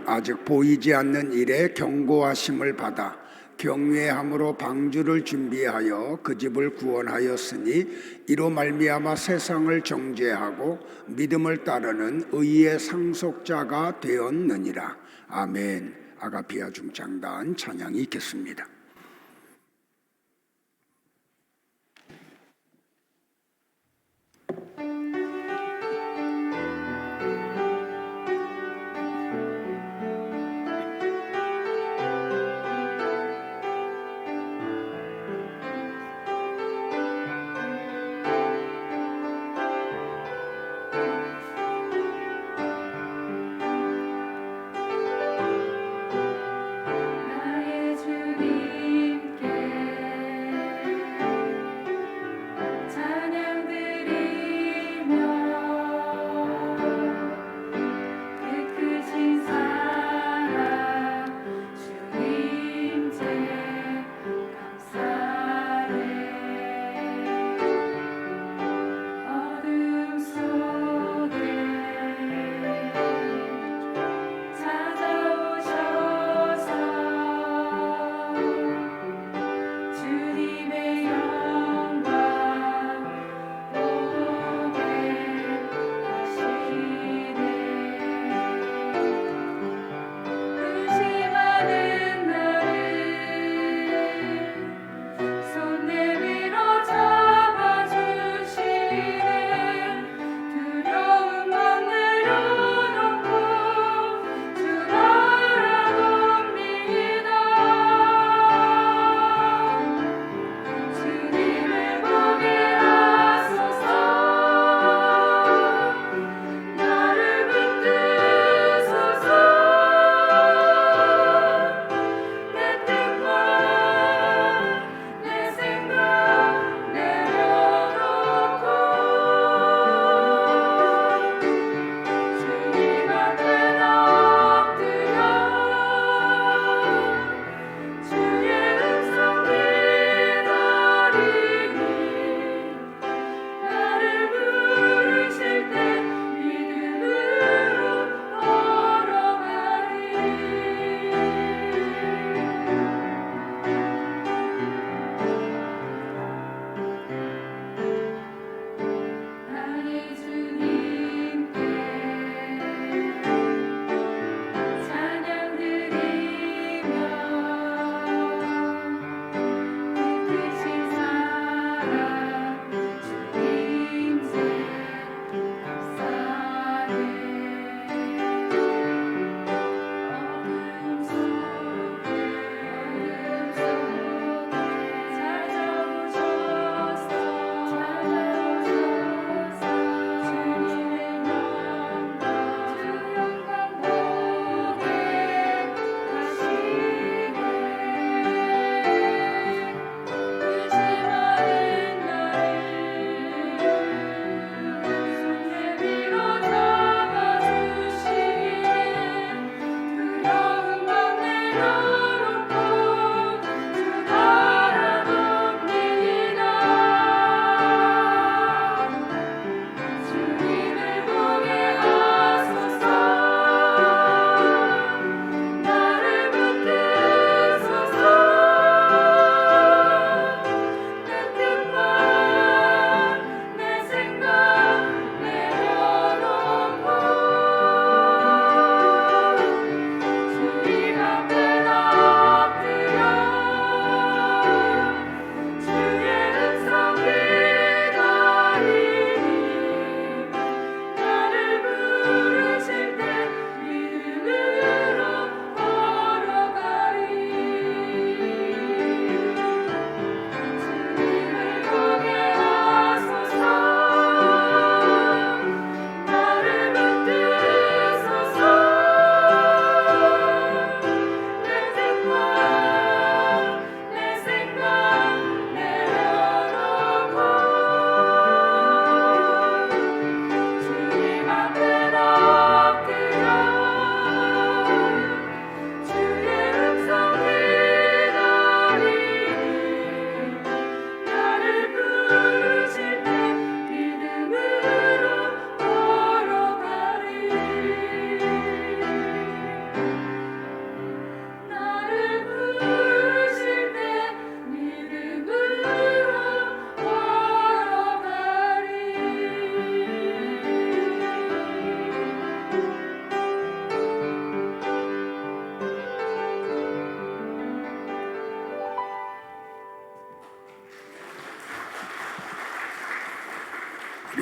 아직 보이지 않는 일에 경고하심을 받아 경외함으로 방주를 준비하여 그 집을 구원하였으니 이로 말미암아 세상을 정죄하고 믿음을 따르는 의의 상속자가 되었느니라. 아멘. 아가피아 중창단 찬양이 있겠습니다.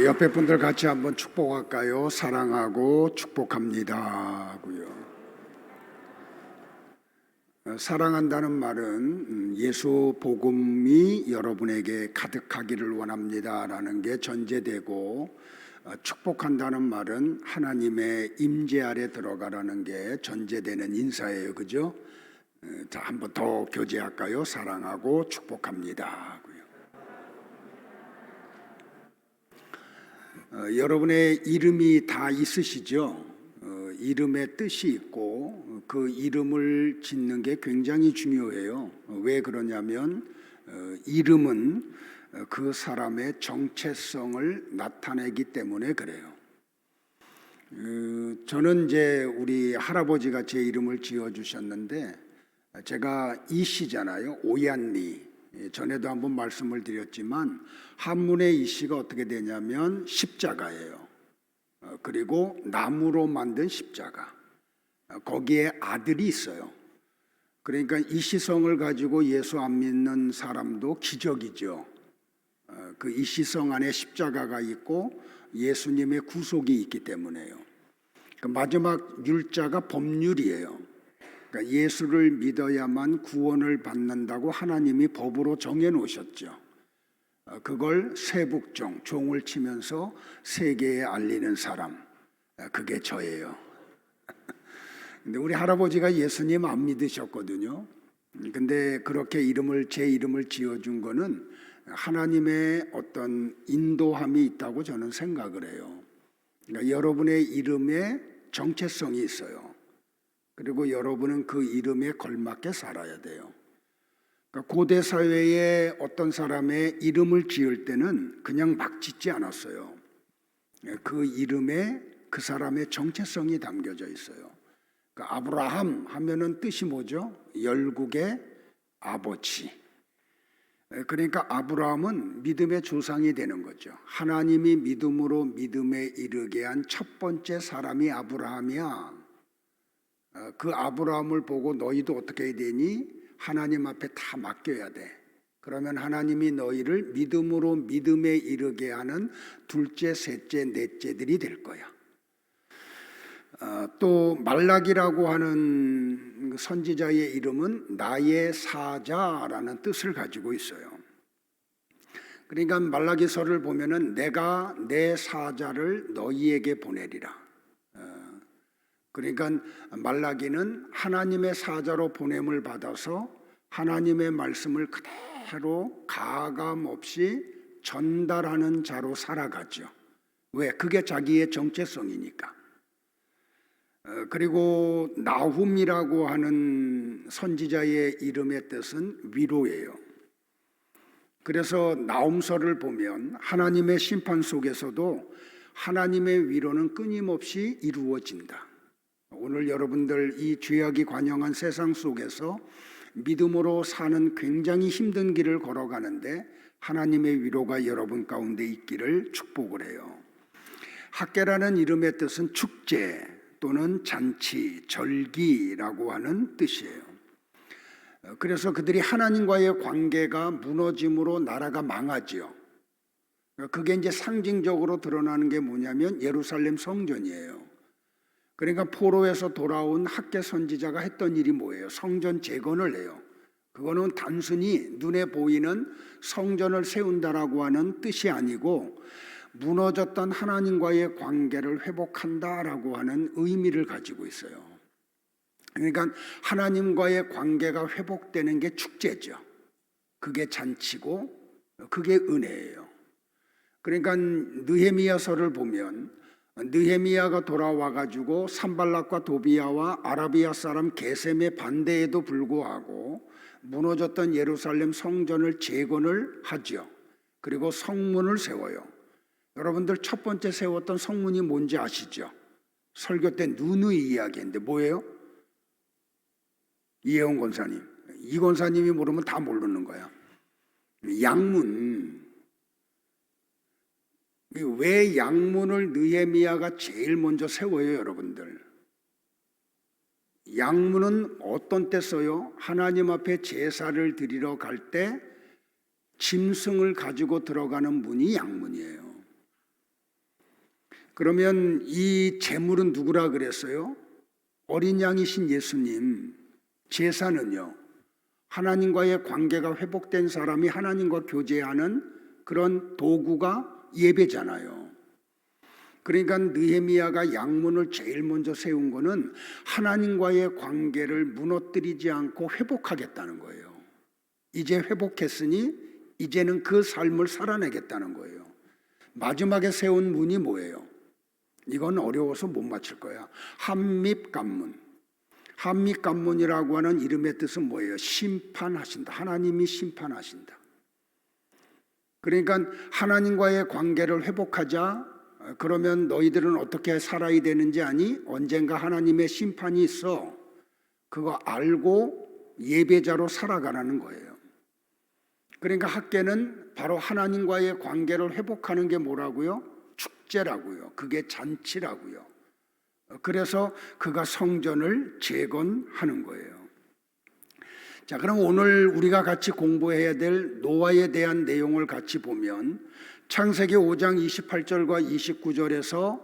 옆에 분들 같이 한번 축복할까요? 사랑하고 축복합니다 하고요. 사랑한다는 말은 예수 복음이 여러분에게 가득하기를 원합니다라는 게 전제되고, 축복한다는 말은 하나님의 임재 아래 들어가라는 게 전제되는 인사예요. 그죠? 자, 한번 더 교제할까요? 사랑하고 축복합니다. 여러분의 이름이 다 있으시죠? 이름의 뜻이 있고 그 이름을 짓는 게 굉장히 중요해요. 왜 그러냐면 이름은 그 사람의 정체성을 나타내기 때문에 그래요. 저는 이제 우리 할아버지가 제 이름을 지어주셨는데, 제가 이씨잖아요. 오얀리. 전에도 한번 말씀을 드렸지만 한문의 이씨가 어떻게 되냐면 십자가예요. 그리고 나무로 만든 십자가. 거기에 아들이 있어요. 그러니까 이씨성을 가지고 예수 안 믿는 사람도 기적이죠. 그 이씨성 안에 십자가가 있고 예수님의 구속이 있기 때문에요. 그 마지막 율자가 법률이에요. 그러니까 예수를 믿어야만 구원을 받는다고 하나님이 법으로 정해 놓으셨죠. 그걸 세북종, 종을 치면서 세계에 알리는 사람, 그게 저예요. 근데 우리 할아버지가 예수님 안 믿으셨거든요. 근데 그렇게 제 이름을 지어준 거는 하나님의 어떤 인도함이 있다고 저는 생각을 해요. 그러니까 여러분의 이름에 정체성이 있어요. 그리고 여러분은 그 이름에 걸맞게 살아야 돼요. 그러니까 고대 사회에 어떤 사람의 이름을 지을 때는 그냥 막 짓지 않았어요. 그 이름에 그 사람의 정체성이 담겨져 있어요. 그러니까 아브라함 하면은 뜻이 뭐죠? 열국의 아버지. 그러니까 아브라함은 믿음의 조상이 되는 거죠. 하나님이 믿음으로 믿음에 이르게 한 첫 번째 사람이 아브라함이야. 그 아브라함을 보고 너희도 어떻게 해야 되니? 하나님 앞에 다 맡겨야 돼. 그러면 하나님이 너희를 믿음으로 믿음에 이르게 하는 둘째, 셋째, 넷째들이 될 거야. 또 말라기라고 하는 선지자의 이름은 나의 사자라는 뜻을 가지고 있어요. 그러니까 말라기서를 보면은 내가 내 사자를 너희에게 보내리라. 그러니까 말라기는 하나님의 사자로 보냄을 받아서 하나님의 말씀을 그대로 가감 없이 전달하는 자로 살아가죠. 왜? 그게 자기의 정체성이니까. 그리고 나훔이라고 하는 선지자의 이름의 뜻은 위로예요. 그래서 나훔서를 보면 하나님의 심판 속에서도 하나님의 위로는 끊임없이 이루어진다. 오늘 여러분들 이 죄악이 관영한 세상 속에서 믿음으로 사는 굉장히 힘든 길을 걸어가는데 하나님의 위로가 여러분 가운데 있기를 축복을 해요. 학계라는 이름의 뜻은 축제 또는 잔치, 절기라고 하는 뜻이에요. 그래서 그들이 하나님과의 관계가 무너짐으로 나라가 망하지요. 그게 이제 상징적으로 드러나는 게 뭐냐면 예루살렘 성전이에요. 그러니까 포로에서 돌아온 학계 선지자가 했던 일이 뭐예요? 성전 재건을 해요. 그거는 단순히 눈에 보이는 성전을 세운다라고 하는 뜻이 아니고 무너졌던 하나님과의 관계를 회복한다라고 하는 의미를 가지고 있어요. 그러니까 하나님과의 관계가 회복되는 게 축제죠. 그게 잔치고 그게 은혜예요. 그러니까 느헤미야서를 보면 느헤미야가 돌아와 가지고 산발락과 도비야와 아라비아 사람 게셈의 반대에도 불구하고 무너졌던 예루살렘 성전을 재건을 하죠. 그리고 성문을 세워요. 여러분들 첫 번째 세웠던 성문이 뭔지 아시죠? 설교 때 누누이 이야기했는데 뭐예요? 이혜원 권사님. 이 권사님이 모르면 다 모르는 거야. 양문. 왜 양문을 느헤미야가 제일 먼저 세워요, 여러분들? 양문은 어떤 때 써요? 하나님 앞에 제사를 드리러 갈 때 짐승을 가지고 들어가는 문이 양문이에요. 그러면 이 제물은 누구라 그랬어요? 어린 양이신 예수님. 제사는요, 하나님과의 관계가 회복된 사람이 하나님과 교제하는 그런 도구가 예배잖아요. 그러니까 느헤미야가 양문을 제일 먼저 세운 거는 하나님과의 관계를 무너뜨리지 않고 회복하겠다는 거예요. 이제 회복했으니 이제는 그 삶을 살아내겠다는 거예요. 마지막에 세운 문이 뭐예요? 이건 어려워서 못 맞힐 거야. 한밉관문. 한밉관문이라고 하는 이름의 뜻은 뭐예요? 심판하신다. 하나님이 심판하신다. 그러니까 하나님과의 관계를 회복하자. 그러면 너희들은 어떻게 살아야 되는지 아니? 언젠가 하나님의 심판이 있어. 그거 알고 예배자로 살아가라는 거예요. 그러니까 학계는 바로 하나님과의 관계를 회복하는 게 뭐라고요? 축제라고요. 그게 잔치라고요. 그래서 그가 성전을 재건하는 거예요. 자, 그럼 오늘 우리가 같이 공부해야 될 노아에 대한 내용을 같이 보면 창세기 5장 28절과 29절에서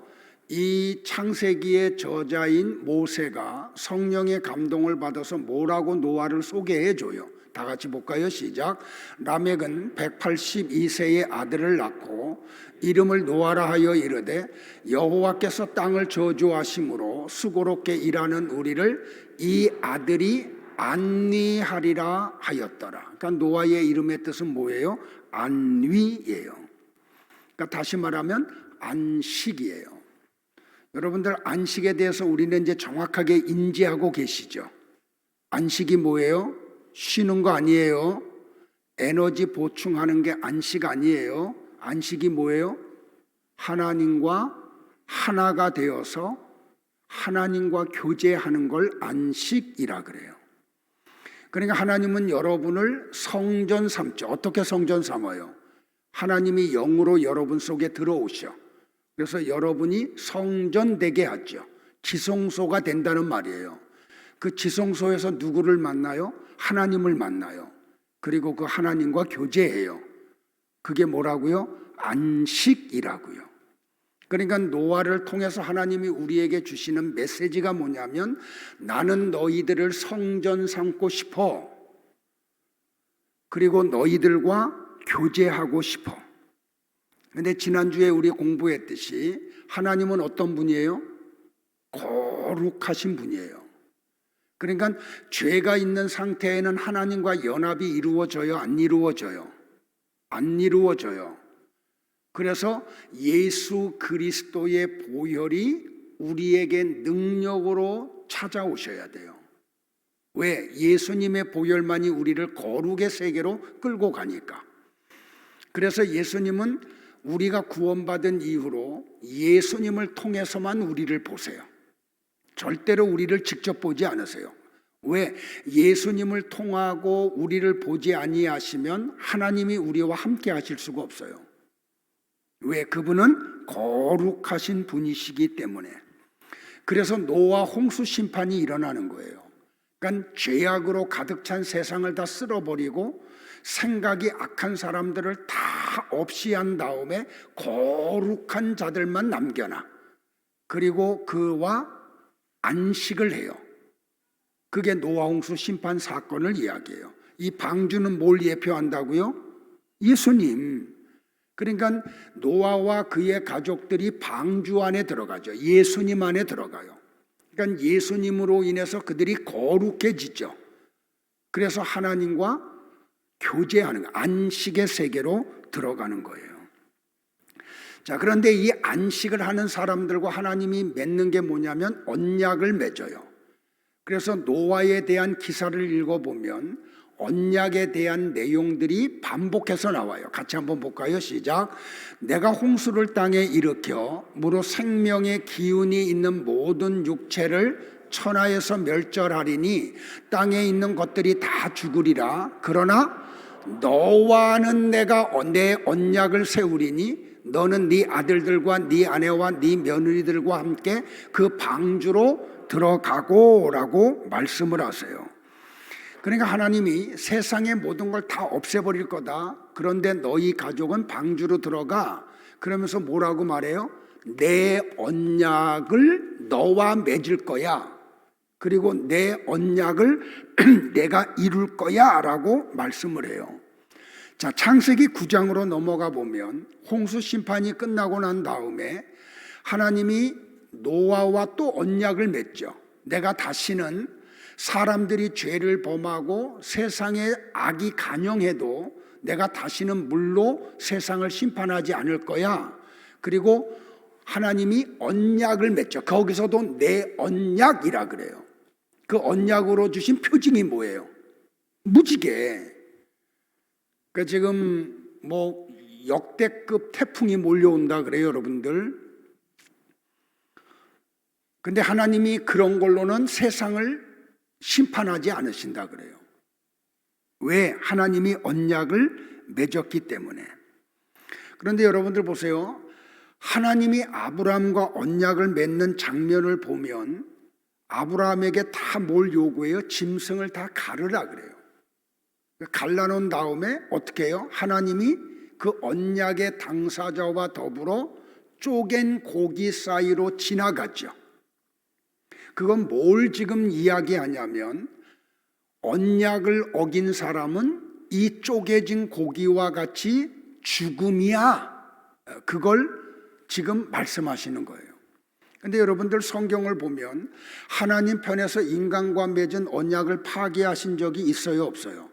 이 창세기의 저자인 모세가 성령의 감동을 받아서 뭐라고 노아를 소개해 줘요. 다 같이 볼까요? 시작. 라멕은 182세의 아들을 낳고 이름을 노아라 하여 이르되 여호와께서 땅을 저주하심으로 수고롭게 일하는 우리를 이 아들이 안위하리라 하였더라. 그러니까 노아의 이름의 뜻은 뭐예요? 안위예요. 그러니까 다시 말하면 안식이에요. 여러분들 안식에 대해서 우리는 이제 정확하게 인지하고 계시죠? 안식이 뭐예요? 쉬는 거 아니에요. 에너지 보충하는 게 안식 아니에요. 안식이 뭐예요? 하나님과 하나가 되어서 하나님과 교제하는 걸 안식이라 그래요. 그러니까 하나님은 여러분을 성전 삼죠. 어떻게 성전 삼아요? 하나님이 영으로 여러분 속에 들어오셔. 그래서 여러분이 성전 되게 하죠. 지성소가 된다는 말이에요. 그 지성소에서 누구를 만나요? 하나님을 만나요. 그리고 그 하나님과 교제해요. 그게 뭐라고요? 안식이라고요. 그러니까 노아를 통해서 하나님이 우리에게 주시는 메시지가 뭐냐면 나는 너희들을 성전 삼고 싶어. 그리고 너희들과 교제하고 싶어. 근데 지난주에 우리 공부했듯이 하나님은 어떤 분이에요? 거룩하신 분이에요. 그러니까 죄가 있는 상태에는 하나님과 연합이 이루어져요? 안 이루어져요? 안 이루어져요. 그래서 예수 그리스도의 보혈이 우리에게 능력으로 찾아오셔야 돼요. 왜? 예수님의 보혈만이 우리를 거룩의 세계로 끌고 가니까. 그래서 예수님은 우리가 구원받은 이후로 예수님을 통해서만 우리를 보세요. 절대로 우리를 직접 보지 않으세요. 왜? 예수님을 통하고 우리를 보지 아니하시면 하나님이 우리와 함께 하실 수가 없어요. 왜? 그분은 거룩하신 분이시기 때문에. 그래서 노아 홍수 심판이 일어나는 거예요. 그러니까 죄악으로 가득 찬 세상을 다 쓸어버리고 생각이 악한 사람들을 다 없이 한 다음에 거룩한 자들만 남겨놔. 그리고 그와 안식을 해요. 그게 노아 홍수 심판 사건을 이야기해요. 이 방주는 뭘 예표한다고요? 예수님. 그러니까 노아와 그의 가족들이 방주 안에 들어가죠. 예수님 안에 들어가요. 그러니까 예수님으로 인해서 그들이 거룩해지죠. 그래서 하나님과 교제하는 안식의 세계로 들어가는 거예요. 자, 그런데 이 안식을 하는 사람들과 하나님이 맺는 게 뭐냐면 언약을 맺어요. 그래서 노아에 대한 기사를 읽어보면 언약에 대한 내용들이 반복해서 나와요. 같이 한번 볼까요? 시작. 내가 홍수를 땅에 일으켜 무로 생명의 기운이 있는 모든 육체를 천하에서 멸절하리니 땅에 있는 것들이 다 죽으리라. 그러나 너와는 내가 내 언약을 세우리니 너는 네 아들들과 네 아내와 네 며느리들과 함께 그 방주로 들어가고 라고 말씀을 하세요. 그러니까 하나님이 세상의 모든 걸 다 없애버릴 거다. 그런데 너희 가족은 방주로 들어가. 그러면서 뭐라고 말해요? 내 언약을 너와 맺을 거야. 그리고 내 언약을 내가 이룰 거야 라고 말씀을 해요. 자, 창세기 9장으로 넘어가 보면 홍수 심판이 끝나고 난 다음에 하나님이 노아와 또 언약을 맺죠. 내가 다시는 사람들이 죄를 범하고 세상에 악이 간영해도 내가 다시는 물로 세상을 심판하지 않을 거야. 그리고 하나님이 언약을 맺죠. 거기서도 내 언약이라 그래요. 그 언약으로 주신 표징이 뭐예요? 무지개. 그 지금 뭐 역대급 태풍이 몰려온다 그래요, 여러분들. 근데 하나님이 그런 걸로는 세상을 심판하지 않으신다 그래요. 왜? 하나님이 언약을 맺었기 때문에. 그런데 여러분들 보세요. 하나님이 아브라함과 언약을 맺는 장면을 보면 아브라함에게 다 뭘 요구해요? 짐승을 다 가르라 그래요. 갈라놓은 다음에 어떻게 해요? 하나님이 그 언약의 당사자와 더불어 쪼갠 고기 사이로 지나갔죠. 그건 뭘 지금 이야기하냐면 언약을 어긴 사람은 이 쪼개진 고기와 같이 죽음이야. 그걸 지금 말씀하시는 거예요. 근데 여러분들 성경을 보면 하나님 편에서 인간과 맺은 언약을 파기하신 적이 있어요, 없어요?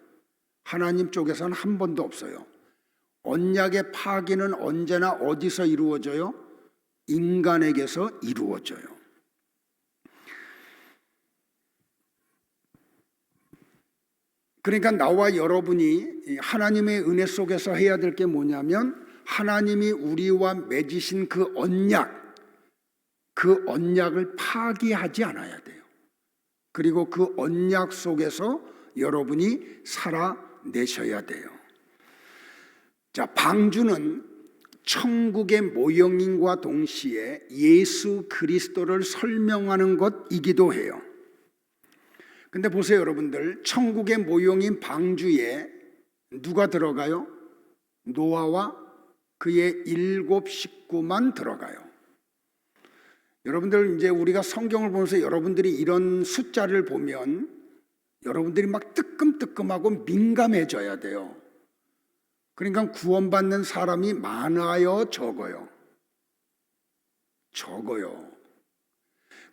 하나님 쪽에서는 한 번도 없어요. 언약의 파기는 언제나 어디서 이루어져요? 인간에게서 이루어져요. 그러니까 나와 여러분이 하나님의 은혜 속에서 해야 될 게 뭐냐면 하나님이 우리와 맺으신 그 언약을 파기하지 않아야 돼요. 그리고 그 언약 속에서 여러분이 살아내셔야 돼요. 자, 방주는 천국의 모형인과 동시에 예수 그리스도를 설명하는 것이기도 해요. 근데 보세요, 여러분들. 천국의 모형인 방주에 누가 들어가요? 노아와 그의 7 식구만 들어가요. 여러분들, 이제 우리가 성경을 보면서 여러분들이 이런 숫자를 보면 여러분들이 막 뜨끔뜨끔하고 민감해져야 돼요. 그러니까 구원받는 사람이 많아요, 적어요? 적어요.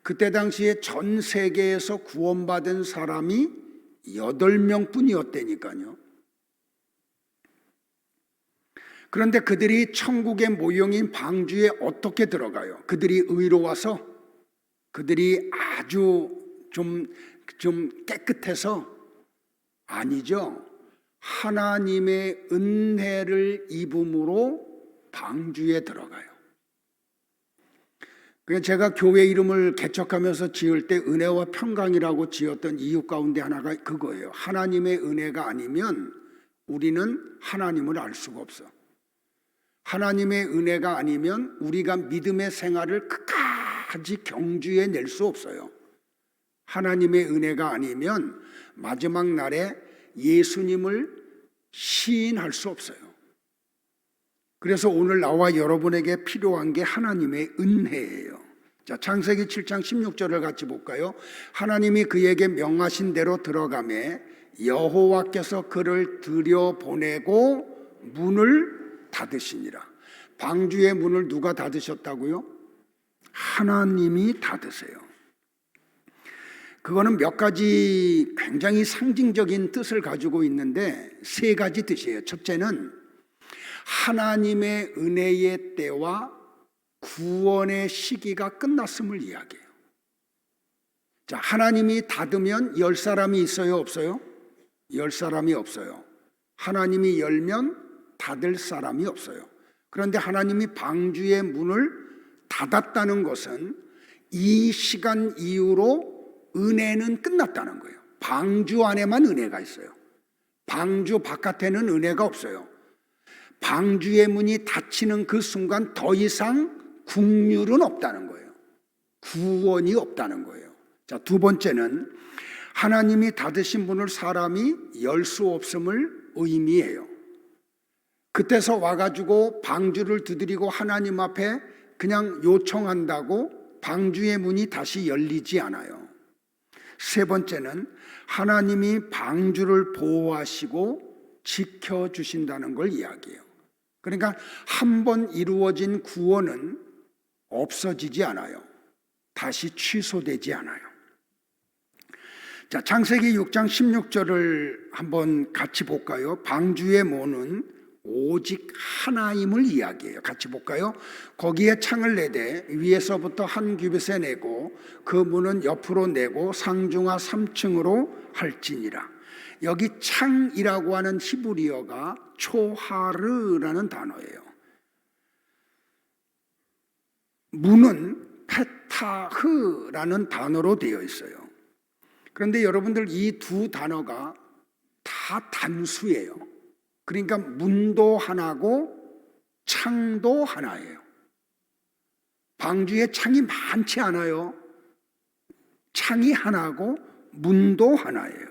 그때 당시에 전 세계에서 구원받은 사람이 8명 뿐이었다니까요. 그런데 그들이 천국의 모형인 방주에 어떻게 들어가요? 그들이 의로워서? 그들이 아주 좀 깨끗해서? 아니죠. 하나님의 은혜를 입음으로 방주에 들어가요. 제가 교회 이름을 개척하면서 지을 때 은혜와 평강이라고 지었던 이유 가운데 하나가 그거예요. 하나님의 은혜가 아니면 우리는 하나님을 알 수가 없어. 하나님의 은혜가 아니면 우리가 믿음의 생활을 끝까지 경주해 낼 수 없어요. 하나님의 은혜가 아니면 마지막 날에 예수님을 시인할 수 없어요. 그래서 오늘 나와 여러분에게 필요한 게 하나님의 은혜예요. 자, 창세기 7장 16절을 같이 볼까요? 하나님이 그에게 명하신 대로 들어가매 여호와께서 그를 들여보내고 문을 닫으시니라. 방주의 문을 누가 닫으셨다고요? 하나님이 닫으세요. 그거는 몇 가지 굉장히 상징적인 뜻을 가지고 있는데 3가지 뜻이에요. 첫째는 하나님의 은혜의 때와 구원의 시기가 끝났음을 이야기해요. 자, 하나님이 닫으면 열 사람이 있어요, 없어요? 열 사람이 없어요. 하나님이 열면 닫을 사람이 없어요. 그런데 하나님이 방주의 문을 닫았다는 것은 이 시간 이후로 은혜는 끝났다는 거예요. 방주 안에만 은혜가 있어요. 방주 바깥에는 은혜가 없어요. 방주의 문이 닫히는 그 순간 더 이상 국률은 없다는 거예요. 구원이 없다는 거예요. 자, 2번째는 하나님이 닫으신 문을 사람이 열 수 없음을 의미해요. 그때서 와가지고 방주를 두드리고 하나님 앞에 그냥 요청한다고 방주의 문이 다시 열리지 않아요. 세 번째는 하나님이 방주를 보호하시고 지켜주신다는 걸 이야기해요. 그러니까 한 번 이루어진 구원은 없어지지 않아요. 다시 취소되지 않아요. 자, 창세기 6장 16절을 한번 같이 볼까요? 방주의 문은 오직 하나임을 이야기해요. 같이 볼까요? 거기에 창을 내되 위에서부터 한 규빗에 내고 그 문은 옆으로 내고 상중하 3층으로 할지니라. 여기 창이라고 하는 히브리어가 초하르라는 단어예요. 문은 페타흐라는 단어로 되어 있어요. 그런데 여러분들 이 두 단어가 다 단수예요. 그러니까 문도 하나고 창도 하나예요. 방주에 창이 많지 않아요. 창이 하나고 문도 하나예요.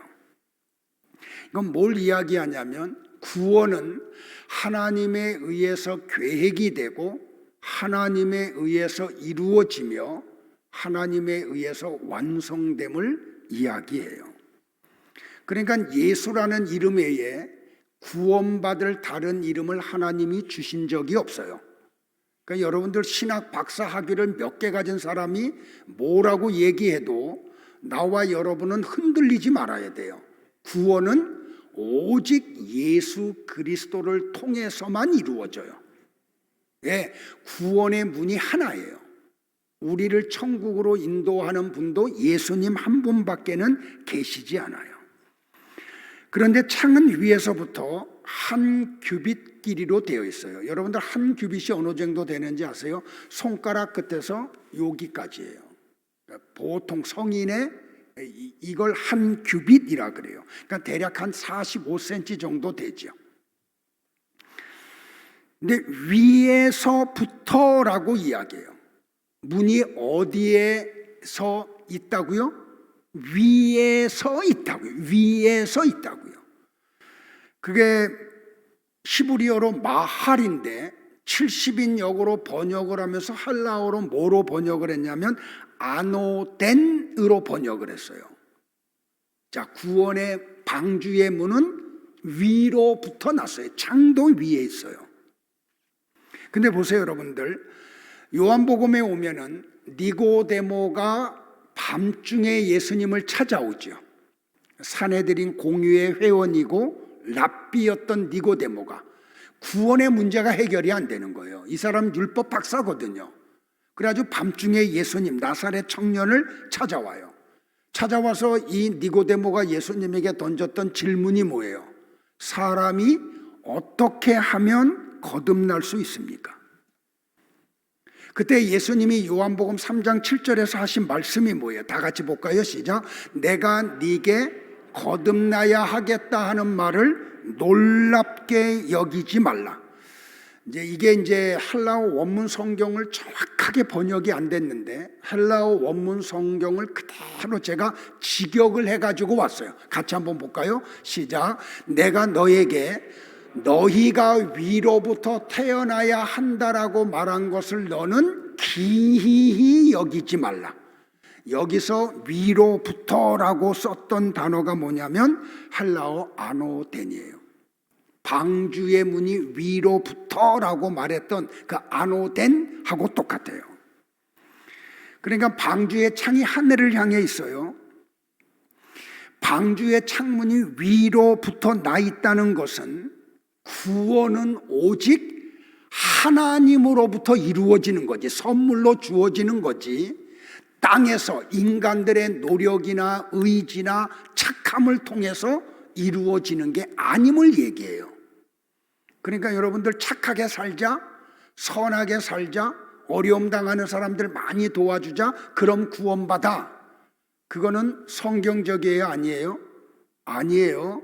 이건 뭘 이야기하냐면 구원은 하나님에 의해서 계획이 되고 하나님에 의해서 이루어지며 하나님에 의해서 완성됨을 이야기해요. 그러니까 예수라는 이름 외에 구원받을 다른 이름을 하나님이 주신 적이 없어요. 그러니까 여러분들 신학 박사 학위를 몇 개 가진 사람이 뭐라고 얘기해도 나와 여러분은 흔들리지 말아야 돼요. 구원은 오직 예수 그리스도를 통해서만 이루어져요. 예, 구원의 문이 하나예요. 우리를 천국으로 인도하는 분도 예수님 한 분밖에는 계시지 않아요. 그런데 창은 위에서부터 한 규빗 길이로 되어 있어요. 여러분들 한 규빗이 어느 정도 되는지 아세요? 손가락 끝에서 여기까지예요. 보통 성인의 이걸 한 규빗이라 그래요. 그러니까 대략 한 45cm 정도 되죠. 근데 위에서부터라고 이야기해요. 문이 어디에서 있다고요? 위에서 있다고요. 위에서 있다고요. 그게 히브리어로 마할인데 70인 역으로 번역을 하면서 헬라어로 뭐로 번역을 했냐면 아노덴으로 번역을 했어요. 자, 구원의 방주의 문은 위로부터 났어요. 창도 위에 있어요. 근데 보세요, 여러분들. 요한복음에 오면은 니고데모가 밤중에 예수님을 찾아오죠. 산헤드린 공유의 회원이고 랍비였던 니고데모가 구원의 문제가 해결이 안 되는 거예요. 이 사람 율법 박사거든요. 그래가지고 밤중에 예수님 나사렛 청년을 찾아와요. 찾아와서 이 니고데모가 예수님에게 던졌던 질문이 뭐예요? 사람이 어떻게 하면 거듭날 수 있습니까? 그때 예수님이 요한복음 3장 7절에서 하신 말씀이 뭐예요? 다 같이 볼까요? 시작. 내가 네게 거듭나야 하겠다 하는 말을 놀랍게 여기지 말라. 이게 헬라어 원문 성경을 정확하게 번역이 안 됐는데 헬라어 원문 성경을 그대로 제가 직역을 해가지고 왔어요. 같이 한번 볼까요? 시작. 내가 너에게 너희가 위로부터 태어나야 한다라고 말한 것을 너는 기이히 여기지 말라. 여기서 위로부터라고 썼던 단어가 뭐냐면 헬라어 아노덴이에요. 방주의 문이 위로부터라고 말했던 그 아노덴하고 똑같아요. 그러니까 방주의 창이 하늘을 향해 있어요. 방주의 창문이 위로부터 나 있다는 것은 구원은 오직 하나님으로부터 이루어지는 거지, 선물로 주어지는 거지, 땅에서 인간들의 노력이나 의지나 착함을 통해서 이루어지는 게 아님을 얘기해요. 그러니까 여러분들 착하게 살자, 선하게 살자, 어려움 당하는 사람들 많이 도와주자, 그럼 구원받아. 그거는 성경적이에요? 아니에요? 아니에요.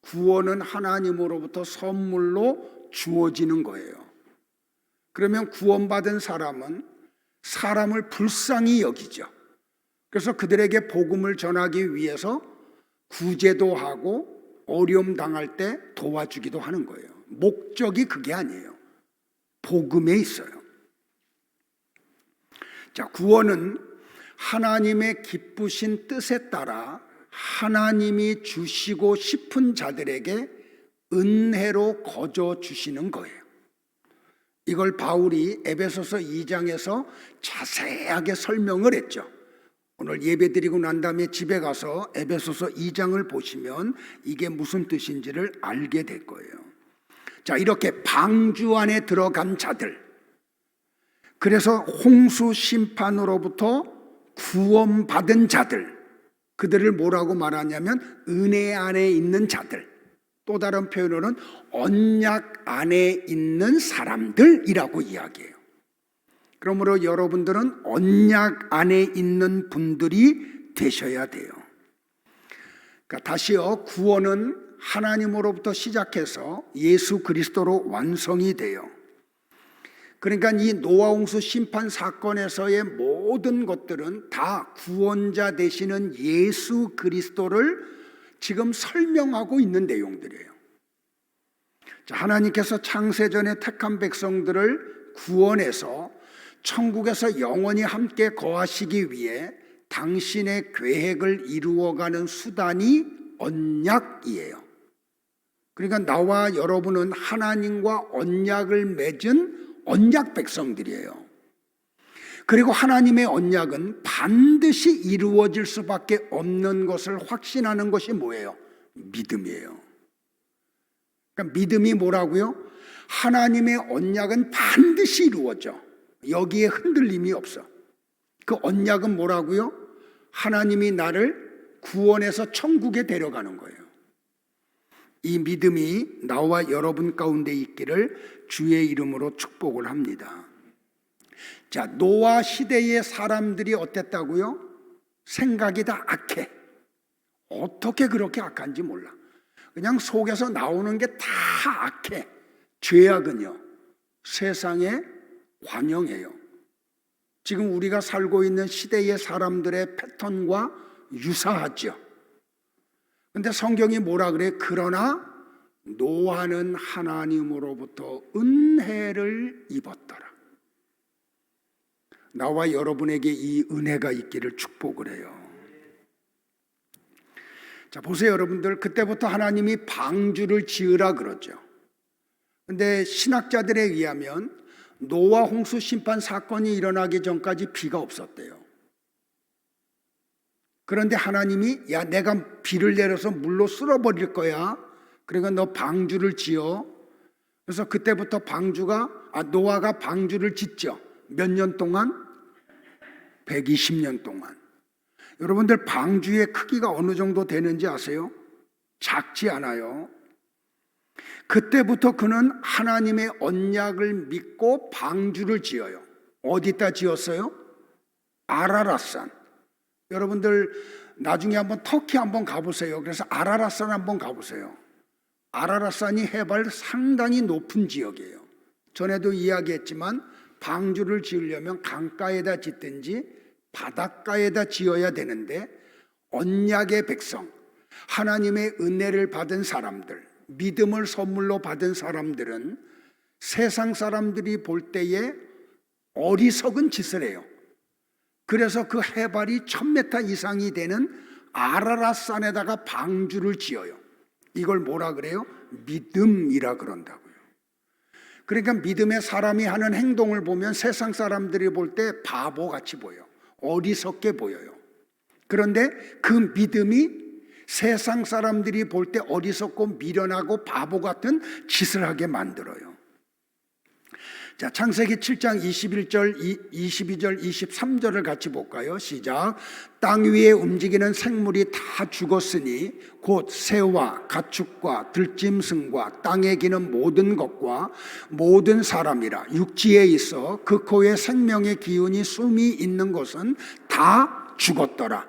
구원은 하나님으로부터 선물로 주어지는 거예요. 그러면 구원받은 사람은 사람을 불쌍히 여기죠. 그래서 그들에게 복음을 전하기 위해서 구제도 하고 어려움 당할 때 도와주기도 하는 거예요. 목적이 그게 아니에요. 복음에 있어요. 자, 구원은 하나님의 기쁘신 뜻에 따라 하나님이 주시고 싶은 자들에게 은혜로 거저 주시는 거예요. 이걸 바울이 에베소서 2장에서 자세하게 설명을 했죠. 오늘 예배드리고 난 다음에 집에 가서 에베소서 2장을 보시면 이게 무슨 뜻인지를 알게 될 거예요. 자, 이렇게 방주 안에 들어간 자들, 그래서 홍수 심판으로부터 구원받은 자들, 그들을 뭐라고 말하냐면 은혜 안에 있는 자들, 또 다른 표현으로는 언약 안에 있는 사람들이라고 이야기해요. 그러므로 여러분들은 언약 안에 있는 분들이 되셔야 돼요. 그러니까 다시요, 구원은 하나님으로부터 시작해서 예수 그리스도로 완성이 돼요. 그러니까 이 노아 홍수 심판 사건에서의 모든 것들은 다 구원자 되시는 예수 그리스도를 지금 설명하고 있는 내용들이에요. 자, 하나님께서 창세전에 택한 백성들을 구원해서 천국에서 영원히 함께 거하시기 위해 당신의 계획을 이루어가는 수단이 언약이에요. 그러니까 나와 여러분은 하나님과 언약을 맺은 언약 백성들이에요. 그리고 하나님의 언약은 반드시 이루어질 수밖에 없는 것을 확신하는 것이 뭐예요? 믿음이에요. 그러니까 믿음이 뭐라고요? 하나님의 언약은 반드시 이루어져. 여기에 흔들림이 없어. 그 언약은 뭐라고요? 하나님이 나를 구원해서 천국에 데려가는 거예요. 이 믿음이 나와 여러분 가운데 있기를 주의 이름으로 축복을 합니다. 자, 노아 시대의 사람들이 어땠다고요? 생각이 다 악해. 어떻게 그렇게 악한지 몰라. 그냥 속에서 나오는 게 다 악해. 죄악은요, 세상의 관영이에요. 지금 우리가 살고 있는 시대의 사람들의 패턴과 유사하죠. 근데 성경이 뭐라 그래? 그러나 노아는 하나님으로부터 은혜를 입었더라. 나와 여러분에게 이 은혜가 있기를 축복을 해요. 자, 보세요, 여러분들. 그때부터 하나님이 방주를 지으라 그러죠. 근데 신학자들에 의하면 노아 홍수 심판 사건이 일어나기 전까지 비가 없었대요. 그런데 하나님이 야, 내가 비를 내려서 물로 쓸어버릴 거야. 그러니까 너 방주를 지어. 그래서 그때부터 노아가 방주를 짓죠. 몇 년 동안? 120년 동안. 여러분들 방주의 크기가 어느 정도 되는지 아세요? 작지 않아요. 그때부터 그는 하나님의 언약을 믿고 방주를 지어요. 어디다 지었어요? 아라랏산. 여러분들 나중에 한번 터키 한번 가보세요. 그래서 아라랏산 한번 가보세요. 아라랏산이 해발 상당히 높은 지역이에요. 전에도 이야기했지만 방주를 지으려면 강가에다 짓든지 바닷가에다 지어야 되는데 언약의 백성, 하나님의 은혜를 받은 사람들, 믿음을 선물로 받은 사람들은 세상 사람들이 볼 때에 어리석은 짓을 해요. 그래서 그 해발이 1000m 이상이 되는 아라랏산에다가 방주를 지어요. 이걸 뭐라 그래요? 믿음이라 그런다고요. 그러니까 믿음의 사람이 하는 행동을 보면 세상 사람들이 볼 때 바보같이 보여. 어리석게 보여요. 그런데 그 믿음이 세상 사람들이 볼 때 어리석고 미련하고 바보 같은 짓을 하게 만들어요. 자, 창세기 7장 21절, 22절, 23절을 같이 볼까요? 시작. 땅 위에 움직이는 생물이 다 죽었으니 곧 새와 가축과 들짐승과 땅에 기는 모든 것과 모든 사람이라 육지에 있어 그 코에 생명의 기운이 숨이 있는 것은 다 죽었더라.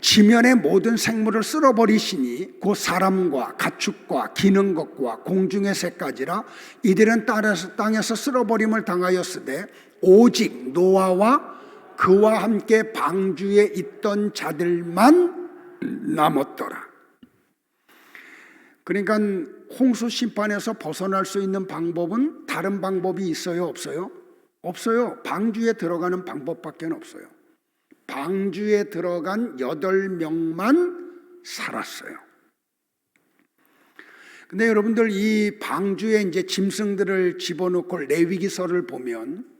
지면의 모든 생물을 쓸어버리시니 곧 사람과 가축과 기는 것과 공중의 새까지라. 이들은 땅에서 쓸어버림을 당하였으되 오직 노아와 그와 함께 방주에 있던 자들만 남았더라. 그러니까 홍수 심판에서 벗어날 수 있는 방법은 다른 방법이 있어요, 없어요? 없어요. 방주에 들어가는 방법밖에 없어요. 방주에 들어간 8명만 살았어요. 근데 여러분들 이 방주에 이제 짐승들을 집어넣고 레위기서를 보면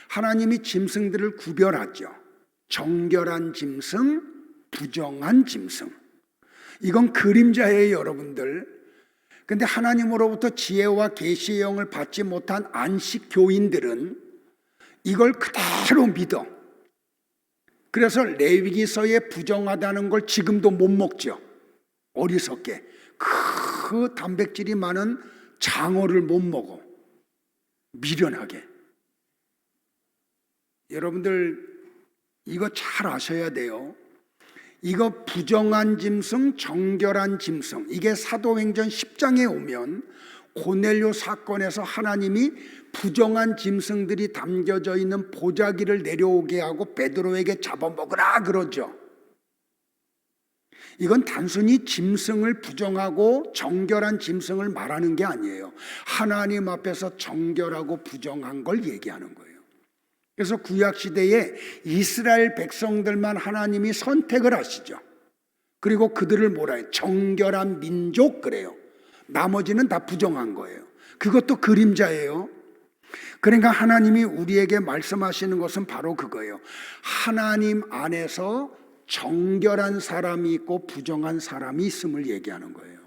하나님이 짐승들을 구별하죠. 정결한 짐승, 부정한 짐승. 이건 그림자예요, 여러분들. 근데 하나님으로부터 지혜와 계시의 영을 받지 못한 안식 교인들은 이걸 그대로 믿어. 그래서 레위기서에 부정하다는 걸 지금도 못 먹죠. 어리석게. 그 단백질이 많은 장어를 못 먹어. 미련하게. 여러분들 이거 잘 아셔야 돼요. 이거 부정한 짐승, 정결한 짐승. 이게 사도행전 10장에 오면 고넬료 사건에서 하나님이 부정한 짐승들이 담겨져 있는 보자기를 내려오게 하고 베드로에게 잡아먹으라 그러죠. 이건 단순히 짐승을 부정하고 정결한 짐승을 말하는 게 아니에요. 하나님 앞에서 정결하고 부정한 걸 얘기하는 거예요. 그래서 구약시대에 이스라엘 백성들만 하나님이 선택을 하시죠. 그리고 그들을 뭐라 해요? 정결한 민족 그래요. 나머지는 다 부정한 거예요. 그것도 그림자예요. 그러니까 하나님이 우리에게 말씀하시는 것은 바로 그거예요. 하나님 안에서 정결한 사람이 있고 부정한 사람이 있음을 얘기하는 거예요.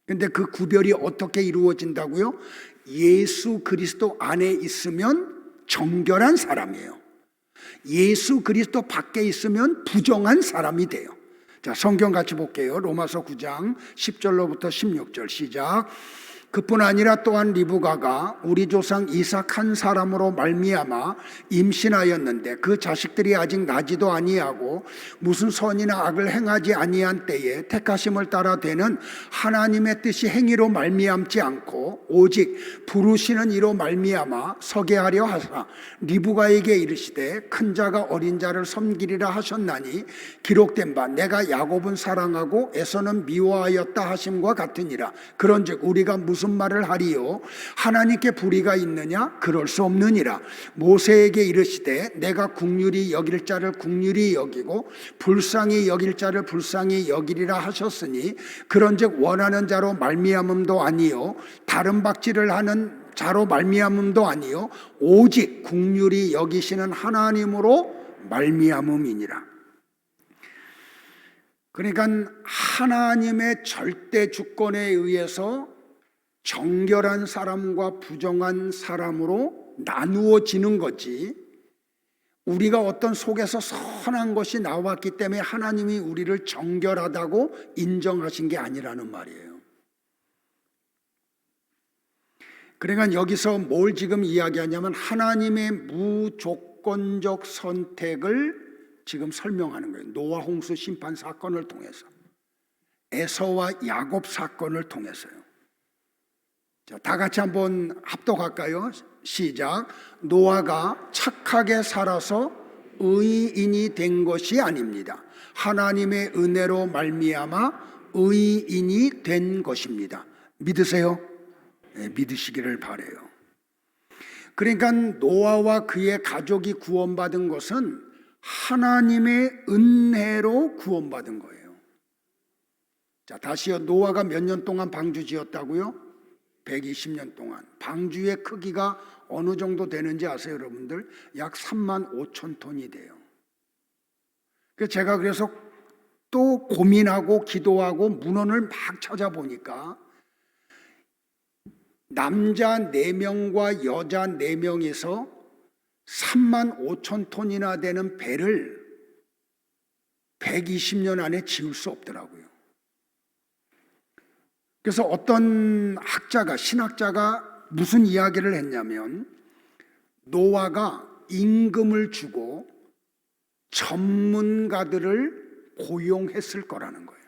근데 그 구별이 어떻게 이루어진다고요? 예수 그리스도 안에 있으면 정결한 사람이에요. 예수 그리스도 밖에 있으면 부정한 사람이 돼요. 자, 성경 같이 볼게요. 로마서 9장 10절로부터 16절 시작. 그뿐 아니라 또한 리브가가 우리 조상 이삭 한 사람으로 말미암아 임신하였는데 그 자식들이 아직 나지도 아니하고 무슨 선이나 악을 행하지 아니한 때에 택하심을 따라 되는 하나님의 뜻이 행위로 말미암지 않고 오직 부르시는 이로 말미암아 서게 하려 하사 리브가에게 이르시되 큰 자가 어린 자를 섬기리라 하셨나니 기록된 바 내가 야곱은 사랑하고 에서는 미워하였다 하심과 같으니라. 그런즉 우리가 무슨 말을 하리요? 하나님께 불의가 있느냐? 그럴 수 없느니라. 모세에게 이르시되 내가 긍휼히 여길 자를 긍휼히 여기고 불쌍히 여길 자를 불쌍히 여기리라 하셨으니 그런즉 원하는 자로 말미암음도 아니요 다른 박질을 하는 자로 말미암음도 아니요 오직 긍휼히 여기시는 하나님으로 말미암음이니라. 그러니까 하나님의 절대 주권에 의해서 정결한 사람과 부정한 사람으로 나누어지는 거지, 우리가 어떤 속에서 선한 것이 나왔기 때문에 하나님이 우리를 정결하다고 인정하신 게 아니라는 말이에요. 그러니까 여기서 뭘 지금 이야기하냐면 하나님의 무조건적 선택을 지금 설명하는 거예요. 노아 홍수 심판 사건을 통해서, 에서와 야곱 사건을 통해서요. 자, 다 같이 한번 합독할까요? 시작. 노아가 착하게 살아서 의인이 된 것이 아닙니다. 하나님의 은혜로 말미암아 의인이 된 것입니다. 믿으세요? 네, 믿으시기를 바라요. 그러니까 노아와 그의 가족이 구원받은 것은 하나님의 은혜로 구원받은 거예요. 자, 다시요. 노아가 몇 년 동안 방주 지었다고요? 120년 동안. 방주의 크기가 어느 정도 되는지 아세요, 여러분들? 약 3만 5천 톤이 돼요. 제가 그래서 또 고민하고 기도하고 문헌을 막 찾아보니까 남자 4명과 여자 4명에서 3만 5천 톤이나 되는 배를 120년 안에 지을 수 없더라고요. 그래서 어떤 학자가, 신학자가 무슨 이야기를 했냐면 노아가 임금을 주고 전문가들을 고용했을 거라는 거예요.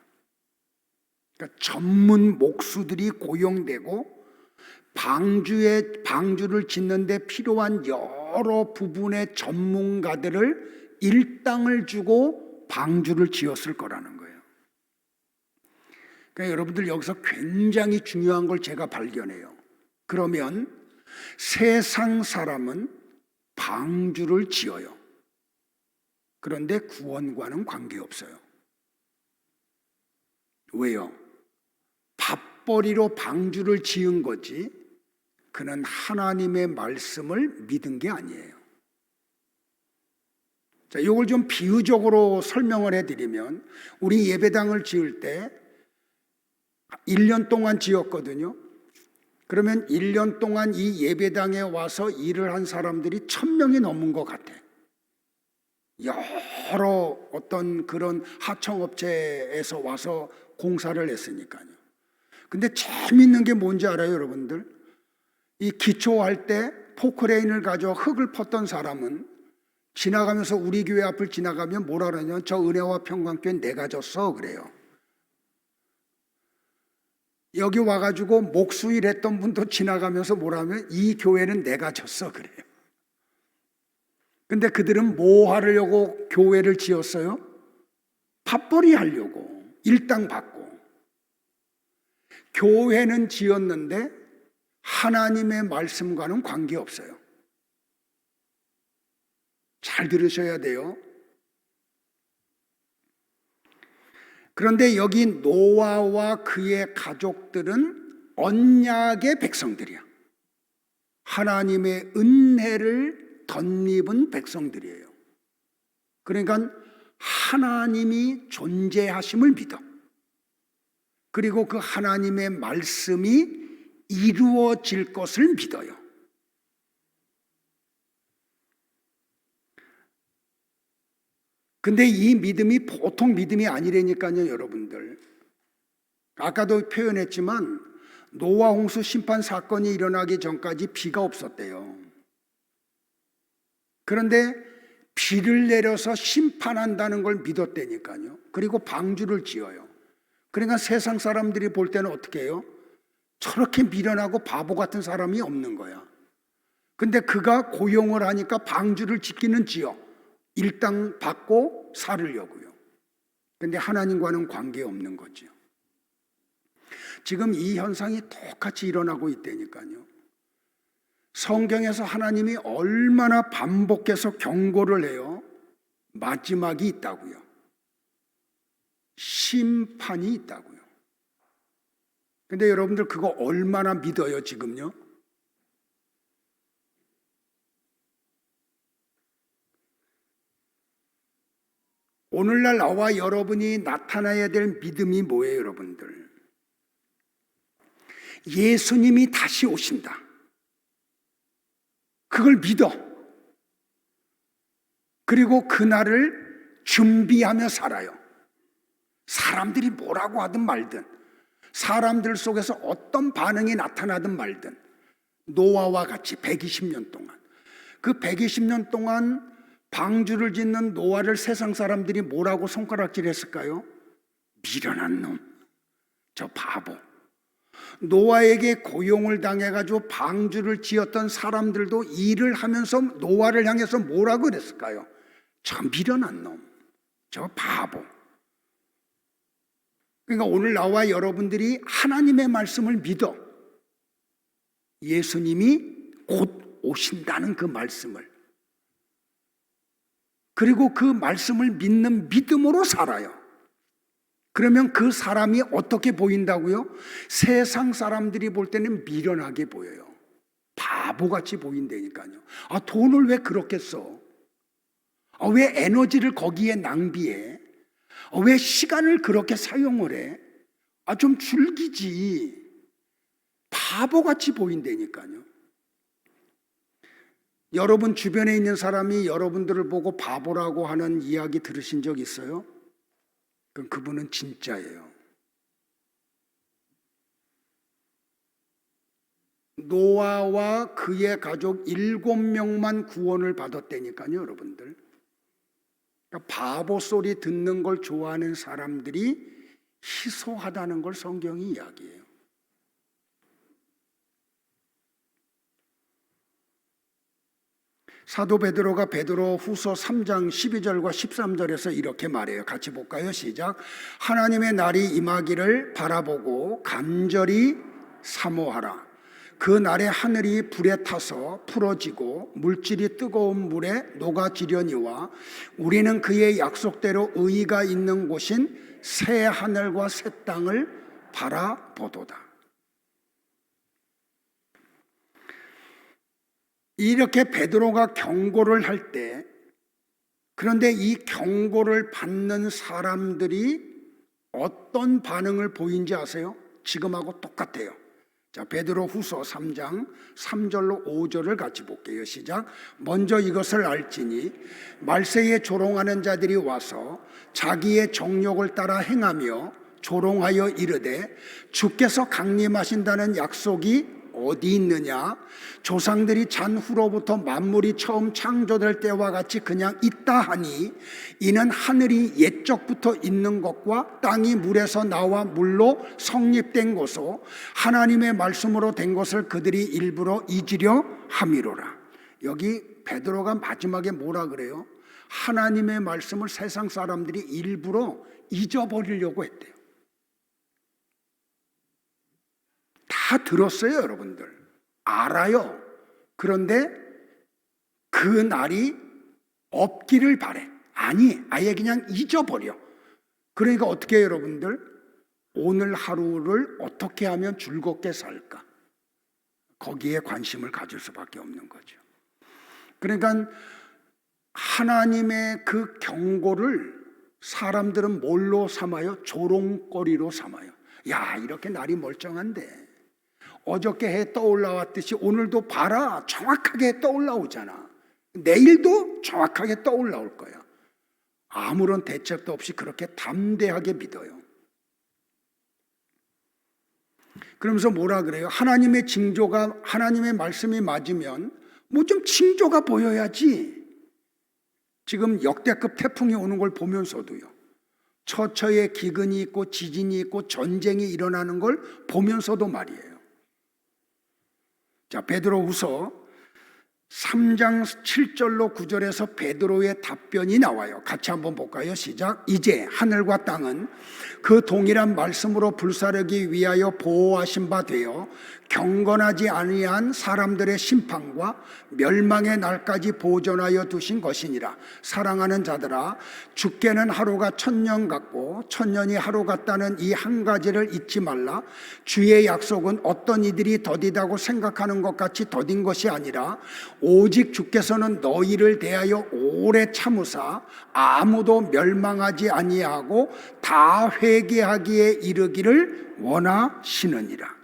그러니까 전문 목수들이 고용되고 방주를 짓는데 필요한 여러 부분의 전문가들을 일당을 주고 방주를 지었을 거라는 거예요. 그러니까 여러분들 여기서 굉장히 중요한 걸 제가 발견해요. 그러면 세상 사람은 방주를 지어요. 그런데 구원과는 관계없어요. 왜요? 밥벌이로 방주를 지은 거지 그는 하나님의 말씀을 믿은 게 아니에요. 자, 이걸 좀 비유적으로 설명을 해드리면 우리 예배당을 지을 때 1년 동안 지었거든요. 그러면 1년 동안 이 예배당에 와서 일을 한 사람들이 1,000명이 넘은 것 같아. 여러 어떤 그런 하청업체에서 와서 공사를 했으니까요. 근데 재밌는 게 뭔지 알아요, 여러분들? 이 기초할 때 포크레인을 가져 흙을 펐던 사람은 지나가면서 우리 교회 앞을 지나가면 뭐라 그러냐면 저 은혜와 평강교회 내가 졌어 그래요. 여기 와가지고 목수일 했던 분도 지나가면서 뭐라 하면 이 교회는 내가 졌어 그래요. 근데 그들은 뭐 하려고 교회를 지었어요? 밥벌이 하려고, 일당 받고. 교회는 지었는데 하나님의 말씀과는 관계없어요. 잘 들으셔야 돼요. 그런데 여기 노아와 그의 가족들은 언약의 백성들이야. 하나님의 은혜를 덧입은 백성들이에요. 그러니까 하나님이 존재하심을 믿어. 그리고 그 하나님의 말씀이 이루어질 것을 믿어요. 근데 이 믿음이 보통 믿음이 아니라니까요, 여러분들. 아까도 표현했지만 노아 홍수 심판 사건이 일어나기 전까지 비가 없었대요. 그런데 비를 내려서 심판한다는 걸 믿었다니까요. 그리고 방주를 지어요. 그러니까 세상 사람들이 볼 때는 어떻게 해요? 저렇게 미련하고 바보 같은 사람이 없는 거야. 근데 그가 고용을 하니까 방주를 짓기는 지어. 일당 받고 살으려고요. 그런데 하나님과는 관계없는 거죠. 지금 이 현상이 똑같이 일어나고 있다니까요. 성경에서 하나님이 얼마나 반복해서 경고를 해요. 마지막이 있다고요. 심판이 있다고요. 근데 여러분들 그거 얼마나 믿어요, 지금요? 오늘날 나와 여러분이 나타나야 될 믿음이 뭐예요, 여러분들? 예수님이 다시 오신다. 그걸 믿어. 그리고 그날을 준비하며 살아요. 사람들이 뭐라고 하든 말든, 사람들 속에서 어떤 반응이 나타나든 말든, 노아와 같이 120년 동안, 그 120년 동안 방주를 짓는 노아를 세상 사람들이 뭐라고 손가락질 했을까요? 미련한 놈, 저 바보. 노아에게 고용을 당해가지고 방주를 지었던 사람들도 일을 하면서 노아를 향해서 뭐라고 그랬을까요? 저 미련한 놈, 저 바보. 그러니까 오늘 나와 여러분들이 하나님의 말씀을 믿어. 예수님이 곧 오신다는 그 말씀을. 그리고 그 말씀을 믿는 믿음으로 살아요. 그러면 그 사람이 어떻게 보인다고요? 세상 사람들이 볼 때는 미련하게 보여요. 바보같이 보인다니까요. 아, 돈을 왜 그렇게 써? 아, 왜 에너지를 거기에 낭비해? 아, 왜 시간을 그렇게 사용을 해? 아, 좀 즐기지. 바보같이 보인다니까요. 여러분 주변에 있는 사람이 여러분들을 보고 바보라고 하는 이야기 들으신 적 있어요? 그럼 그분은 진짜예요. 노아와 그의 가족 7명만 구원을 받았다니까요, 여러분들. 그러니까 바보 소리 듣는 걸 좋아하는 사람들이 희소하다는 걸 성경이 이야기해요. 사도 베드로가 베드로 후서 3장 12절과 13절에서 이렇게 말해요. 같이 볼까요? 시작. 하나님의 날이 임하기를 바라보고 간절히 사모하라. 그날에 하늘이 불에 타서 풀어지고 물질이 뜨거운 물에 녹아지려니와 우리는 그의 약속대로 의의가 있는 곳인 새 하늘과 새 땅을 바라보도다. 이렇게 베드로가 경고를 할 때, 그런데 이 경고를 받는 사람들이 어떤 반응을 보인지 아세요? 지금하고 똑같아요. 자, 베드로 후서 3장 3절로 5절을 같이 볼게요. 시작. 먼저 이것을 알지니 말세에 조롱하는 자들이 와서 자기의 정욕을 따라 행하며 조롱하여 이르되 주께서 강림하신다는 약속이 어디 있느냐? 조상들이 잔 후로부터 만물이 처음 창조될 때와 같이 그냥 있다 하니 이는 하늘이 옛적부터 있는 것과 땅이 물에서 나와 물로 성립된 것으로 하나님의 말씀으로 된 것을 그들이 일부러 잊으려 함이로라. 여기 베드로가 마지막에 뭐라 그래요? 하나님의 말씀을 세상 사람들이 일부러 잊어버리려고 했대요. 다 들었어요, 여러분들. 알아요. 그런데 그 날이 없기를 바래. 아니, 아예 그냥 잊어버려. 그러니까 어떻게 해요, 여러분들? 오늘 하루를 어떻게 하면 즐겁게 살까? 거기에 관심을 가질 수밖에 없는 거죠. 그러니까 하나님의 그 경고를 사람들은 뭘로 삼아요? 조롱거리로 삼아요. 야, 이렇게 날이 멀쩡한데 어저께 해 떠올라왔듯이 오늘도 봐라, 정확하게 떠올라오잖아. 내일도 정확하게 떠올라올 거야. 아무런 대책도 없이 그렇게 담대하게 믿어요. 그러면서 뭐라 그래요? 하나님의 징조가, 하나님의 말씀이 맞으면 뭐 좀 징조가 보여야지. 지금 역대급 태풍이 오는 걸 보면서도요, 처처에 기근이 있고 지진이 있고 전쟁이 일어나는 걸 보면서도 말이에요. 자, 베드로후서 3장 7절로 9절에서 베드로의 답변이 나와요. 같이 한번 볼까요? 시작. 이제 하늘과 땅은 그 동일한 말씀으로 불사르기 위하여 보호하신 바 되어 경건하지 아니한 사람들의 심판과 멸망의 날까지 보존하여 두신 것이니라. 사랑하는 자들아, 죽게는 하루가 1000년 같고 1000년이 하루 같다는 이 한 가지를 잊지 말라. 주의 약속은 어떤 이들이 더디다고 생각하는 것 같이 더딘 것이 아니라 오직 주께서는 너희를 대하여 오래 참으사 아무도 멸망하지 아니하고 다 회개하기에 이르기를 원하시느니라.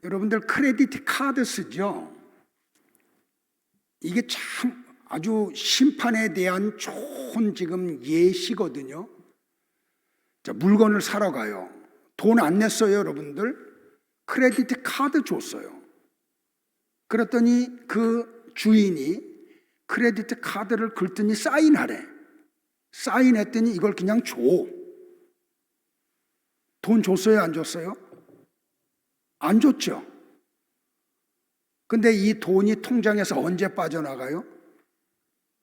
여러분들 크레디트 카드 쓰죠? 이게 참 아주 심판에 대한 좋은 지금 예시거든요. 자, 물건을 사러 가요. 돈 안 냈어요, 여러분들? 크레디트 카드 줬어요. 그랬더니 그 주인이 크레디트 카드를 긁더니 사인하래. 사인했더니 이걸 그냥 줘. 돈 줬어요, 안 줬어요? 안 줬죠. 근데 이 돈이 통장에서 언제 빠져나가요?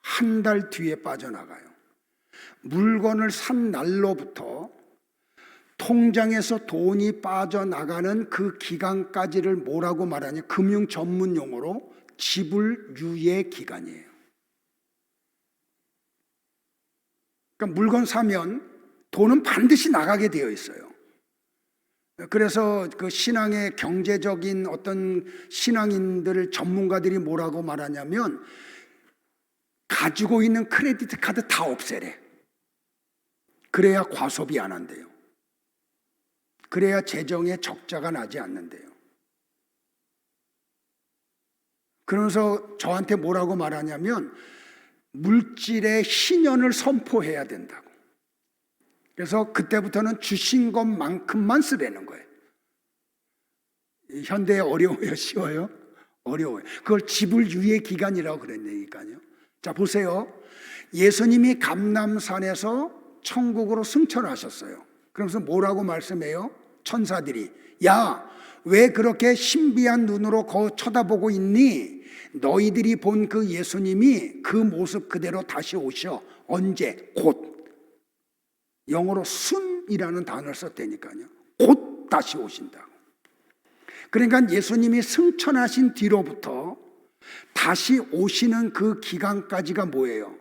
한 달 뒤에 빠져나가요. 물건을 산 날로부터 통장에서 돈이 빠져나가는 그 기간까지를 뭐라고 말하냐? 금융 전문 용어로 지불 유예 기간이에요. 그러니까 물건 사면 돈은 반드시 나가게 되어 있어요. 그래서 그 신앙의 경제적인 어떤 신앙인들 전문가들이 뭐라고 말하냐면 가지고 있는 크레디트 카드 다 없애래. 그래야 과소비 안 한대요. 그래야 재정에 적자가 나지 않는데요. 그러면서 저한테 뭐라고 말하냐면 물질의 희년을 선포해야 된다고. 그래서 그때부터는 주신 것만큼만 쓰라는 거예요. 현대에 어려워요? 쉬워요? 어려워요. 그걸 지불 유예 기간이라고 그랬으니까요. 자, 보세요. 예수님이 감람산에서 천국으로 승천하셨어요. 그러면서 뭐라고 말씀해요? 천사들이, 야, 왜 그렇게 신비한 눈으로 쳐다보고 있니? 너희들이 본 그 예수님이 그 모습 그대로 다시 오셔. 언제? 곧. 영어로 soon이라는 단어를 썼다니까요. 곧 다시 오신다고. 그러니까 예수님이 승천하신 뒤로부터 다시 오시는 그 기간까지가 뭐예요?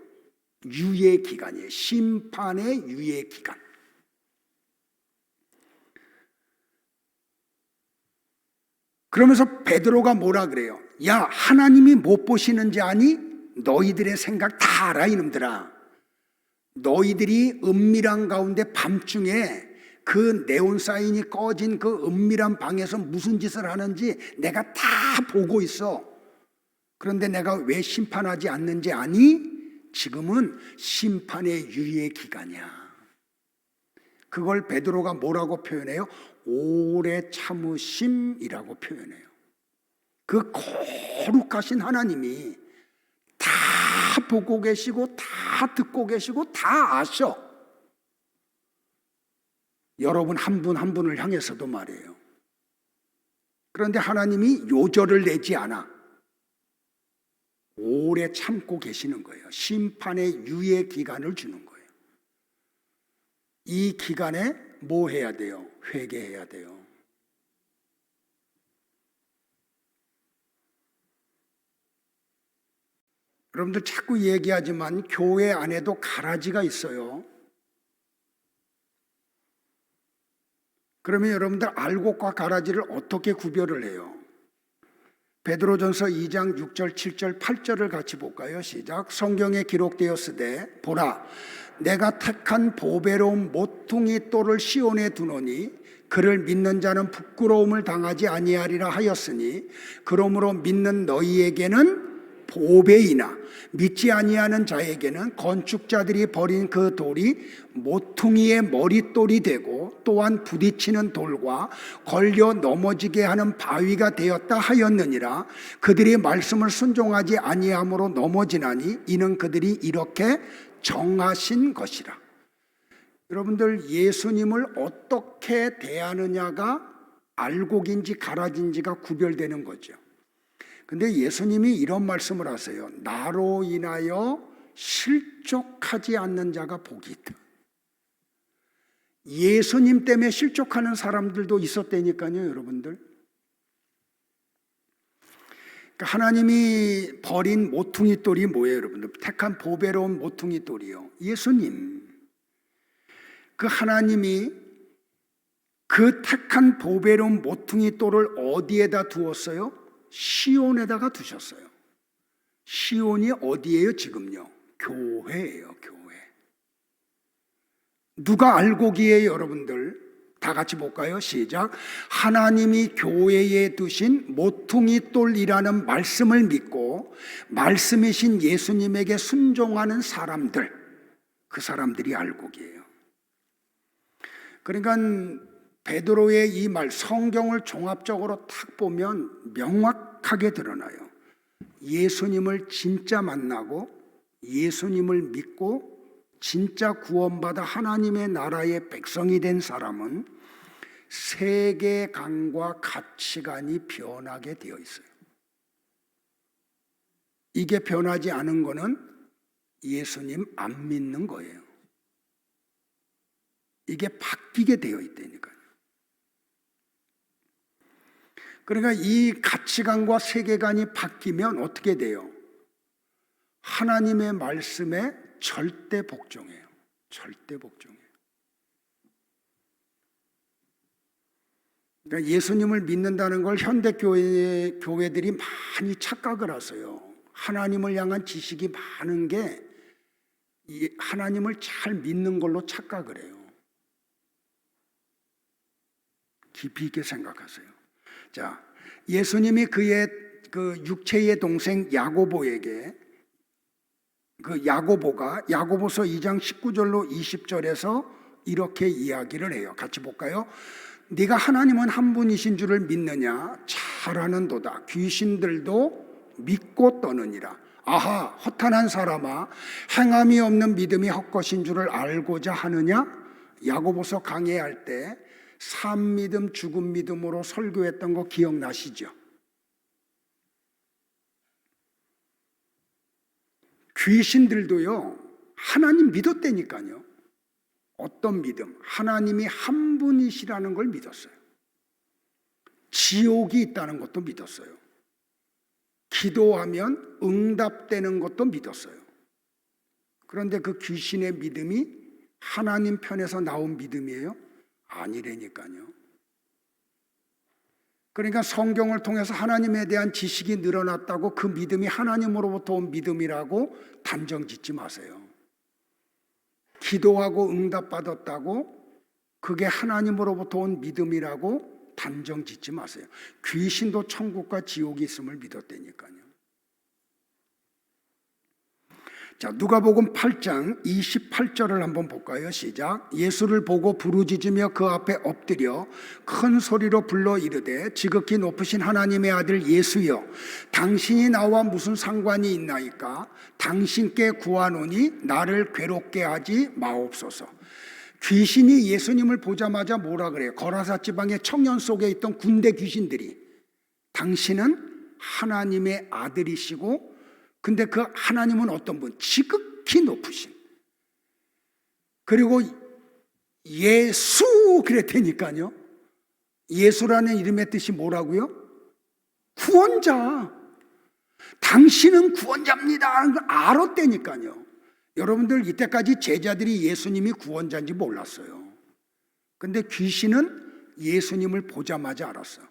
유예 기간이에요. 심판의 유예 기간. 그러면서 베드로가 뭐라 그래요? 야, 하나님이 못 보시는지 아니? 너희들의 생각 다 알아, 이놈들아. 너희들이 은밀한 가운데 밤중에 그 네온사인이 꺼진 그 은밀한 방에서 무슨 짓을 하는지 내가 다 보고 있어. 그런데 내가 왜 심판하지 않는지 아니? 지금은 심판의 유예 기간이야. 그걸 베드로가 뭐라고 표현해요? 오래 참으심이라고 표현해요. 그 거룩하신 하나님이 다 보고 계시고 다 듣고 계시고 다 아셔. 여러분 한 분 한 분을 향해서도 말이에요. 그런데 하나님이 요절을 내지 않아. 오래 참고 계시는 거예요. 심판의 유예 기간을 주는 거예요. 이 기간에 뭐 해야 돼요? 회개해야 돼요. 여러분들 자꾸 얘기하지만 교회 안에도 가라지가 있어요. 그러면 여러분들 알곡과 가라지를 어떻게 구별을 해요? 베드로전서 2장 6절, 7절, 8절을 같이 볼까요? 시작. 성경에 기록되었으되 보라, 내가 택한 보배로운 모퉁이 돌을 시온에 두노니 그를 믿는 자는 부끄러움을 당하지 아니하리라 하였으니 그러므로 믿는 너희에게는 보배이나 믿지 아니하는 자에게는 건축자들이 버린 그 돌이 모퉁이의 머릿돌이 되고 또한 부딪히는 돌과 걸려 넘어지게 하는 바위가 되었다 하였느니라. 그들이 말씀을 순종하지 아니함으로 넘어지나니 이는 그들이 이렇게 정하신 것이라. 여러분들 예수님을 어떻게 대하느냐가 알곡인지 가라지인지가 구별되는 거죠. 근데 예수님이 이런 말씀을 하세요. 나로 인하여 실족하지 않는 자가 복이 있다. 예수님 때문에 실족하는 사람들도 있었다니까요, 여러분들. 그러니까 하나님이 버린 모퉁이 돌이 뭐예요, 여러분들? 택한 보배로운 모퉁이 돌이요. 예수님. 그 하나님이 그 택한 보배로운 모퉁이 돌을 어디에다 두었어요? 시온에다가 두셨어요. 시온이 어디예요 지금요? 교회예요, 교회. 누가 알곡이에요, 여러분들? 다 같이 볼까요? 시작. 하나님이 교회에 두신 모퉁이 돌이라는 말씀을 믿고 말씀이신 예수님에게 순종하는 사람들, 그 사람들이 알곡이에요. 그러니까 베드로의 이 말, 성경을 종합적으로 탁 보면 명확하게 드러나요. 예수님을 진짜 만나고 예수님을 믿고 진짜 구원받아 하나님의 나라의 백성이 된 사람은 세계관과 가치관이 변하게 되어 있어요. 이게 변하지 않은 거는 예수님 안 믿는 거예요. 이게 바뀌게 되어 있다니까요. 그러니까 이 가치관과 세계관이 바뀌면 어떻게 돼요? 하나님의 말씀에 절대 복종해요. 절대 복종해요. 그러니까 예수님을 믿는다는 걸 현대 교회들이 많이 착각을 하세요. 하나님을 향한 지식이 많은 게 하나님을 잘 믿는 걸로 착각을 해요. 깊이 있게 생각하세요. 자, 예수님이 그의 그 육체의 동생 야고보에게 그 야고보서 2장 19절로 20절에서 이렇게 이야기를 해요. 같이 볼까요? 네가 하나님은 한 분이신 줄을 믿느냐? 잘하는도다. 귀신들도 믿고 떠느니라. 아하, 허탄한 사람아, 행함이 없는 믿음이 헛것인 줄을 알고자 하느냐? 야고보서 강해할 때 산 믿음, 죽은 믿음으로 설교했던 거 기억나시죠? 귀신들도요, 하나님 믿었다니까요. 어떤 믿음? 하나님이 한 분이시라는 걸 믿었어요. 지옥이 있다는 것도 믿었어요. 기도하면 응답되는 것도 믿었어요. 그런데 그 귀신의 믿음이 하나님 편에서 나온 믿음이에요? 아니라니까요. 그러니까 성경을 통해서 하나님에 대한 지식이 늘어났다고 그 믿음이 하나님으로부터 온 믿음이라고 단정 짓지 마세요. 기도하고 응답받았다고 그게 하나님으로부터 온 믿음이라고 단정 짓지 마세요. 귀신도 천국과 지옥이 있음을 믿었다니까요. 자, 누가복음 8장 28절을 한번 볼까요? 시작. 예수를 보고 부르짖으며 그 앞에 엎드려 큰 소리로 불러 이르되 지극히 높으신 하나님의 아들 예수여, 당신이 나와 무슨 상관이 있나이까? 당신께 구하노니 나를 괴롭게 하지 마옵소서. 귀신이 예수님을 보자마자 뭐라 그래요? 거라사 지방의 청년 속에 있던 군대 귀신들이 당신은 하나님의 아들이시고, 근데 그 하나님은 어떤 분? 지극히 높으신. 그리고 예수 그랬다니까요. 예수라는 이름의 뜻이 뭐라고요? 구원자. 당신은 구원자입니다 하는 걸 알았다니까요. 여러분들 이때까지 제자들이 예수님이 구원자인지 몰랐어요. 근데 귀신은 예수님을 보자마자 알았어.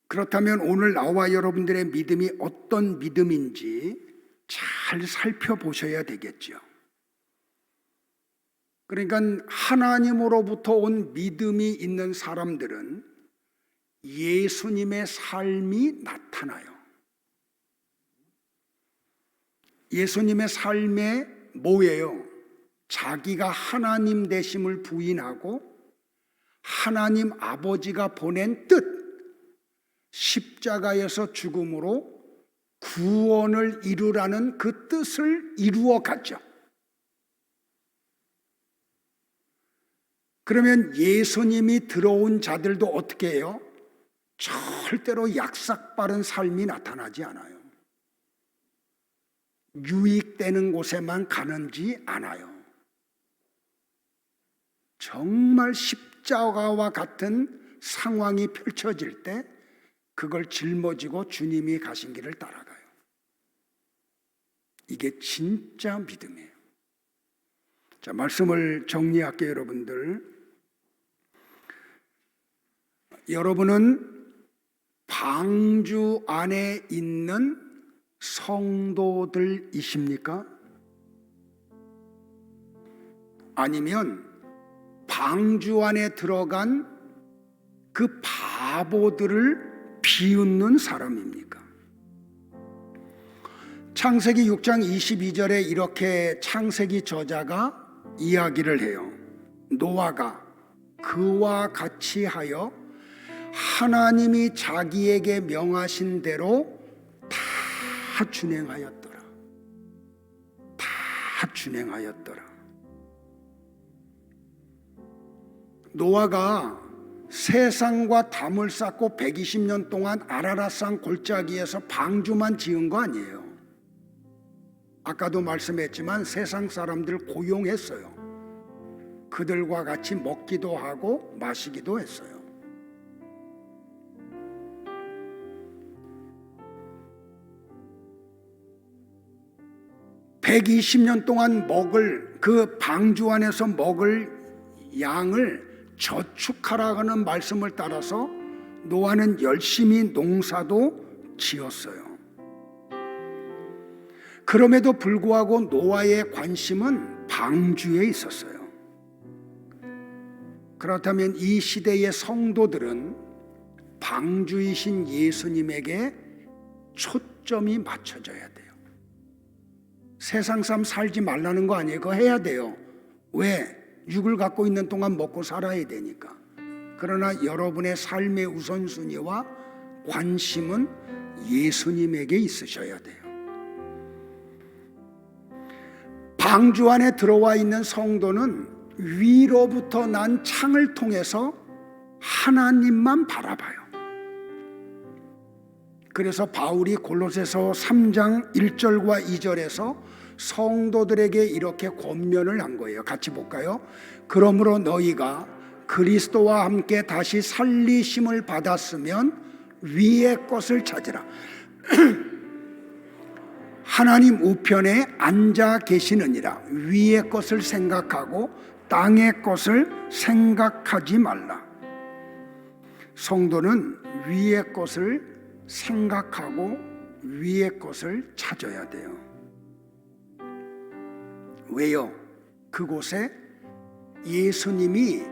그렇다면 오늘 나와 여러분들의 믿음이 어떤 믿음인지 잘 살펴보셔야 되겠죠. 그러니까 하나님으로부터 온 믿음이 있는 사람들은 예수님의 삶이 나타나요. 예수님의 삶에 뭐예요? 자기가 하나님 되심을 부인하고 하나님 아버지가 보낸 뜻, 십자가에서 죽음으로 구원을 이루라는 그 뜻을 이루어 갔죠. 그러면 예수님이 들어온 자들도 어떻게 해요? 절대로 약삭빠른 삶이 나타나지 않아요. 유익되는 곳에만 가는지 않아요. 정말 십자가와 같은 상황이 펼쳐질 때 그걸 짊어지고 주님이 가신 길을 따라가요. 이게 진짜 믿음이에요. 자, 말씀을 정리할게요, 여러분들. 여러분은 방주 안에 있는 성도들이십니까? 아니면 방주 안에 들어간 그 바보들을 비웃는 사람입니까? 창세기 6장 22절에 이렇게 창세기 저자가 이야기를 해요. 노아가 그와 같이 하여 하나님이 자기에게 명하신 대로 다 준행하였더라. 다 준행하였더라. 노아가 세상과 담을 쌓고 120년 동안 아라랏산 골짜기에서 방주만 지은 거 아니에요. 아까도 말씀했지만 세상 사람들 고용했어요. 그들과 같이 먹기도 하고 마시기도 했어요. (120년) 동안 먹을 그 방주 안에서 먹을 양을 저축하라는 말씀을 따라서 노아는 열심히 농사도 지었어요. 그럼에도 불구하고 노아의 관심은 방주에 있었어요. 그렇다면 이 시대의 성도들은 방주이신 예수님에게 초점이 맞춰져야 돼요. 세상 삶 살지 말라는 거 아니에요. 그거 해야 돼요. 왜? 육을 갖고 있는 동안 먹고 살아야 되니까. 그러나 여러분의 삶의 우선순위와 관심은 예수님에게 있으셔야 돼요. 방주 안에 들어와 있는 성도는 위로부터 난 창을 통해서 하나님만 바라봐요. 그래서 바울이 골로새서 3장 1절과 2절에서 성도들에게 이렇게 권면을 한 거예요. 같이 볼까요? 그러므로 너희가 그리스도와 함께 다시 살리심을 받았으면 위의 것을 찾으라. 하나님 우편에 앉아 계시느니라. 위의 것을 생각하고 땅의 것을 생각하지 말라. 성도는 위의 것을 생각하고 위의 것을 찾아야 돼요. 왜요? 그곳에 예수님이